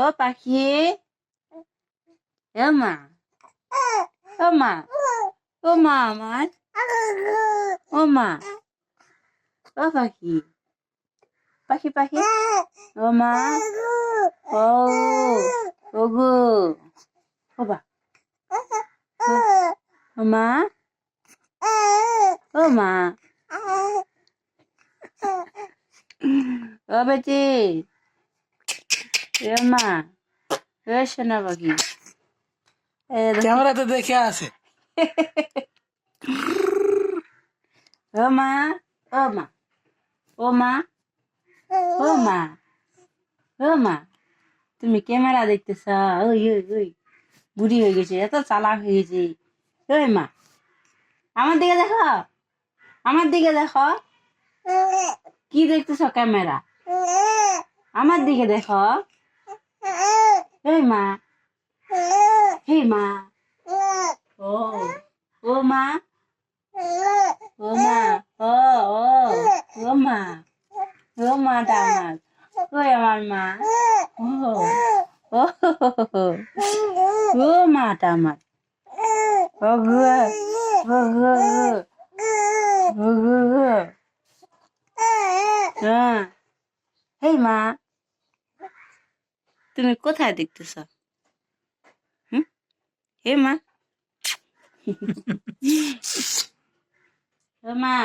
ও পাখি, ও মা, ও মা, ও মা আমার, ও মা, ও পাখি, পাখি পাখি, ও মা, ও ওগো, ও বা, ও মা, ও মা, ও বেটি, এ মা, এ সোনা পাখি, ক্যামেরাতে দেখে আছে। ও মা, ও মা, ও মা, ও মা, ও মা, তুমি ক্যামেরা দেখতেছ? ওই ওই ওই বুড়ি হয়ে গেছে, এত চালাক হয়ে গেছে। ওই মা, আমার দিকে দেখো, আমার দিকে দেখো, কি দেখতেছ ক্যামেরা? আমার দিকে দেখো। এই মা, এই মা, ও ও মা, ও মা, ও ও ও মা, ও মাটা আমার, ওই আমার মা, ও ও ও মাটা আমার, ও গো, ও গো, ও গো, হ্যাঁ। এই মা, তুমি কোথায় দেখতেছ? হুম, হে মা, ও মা,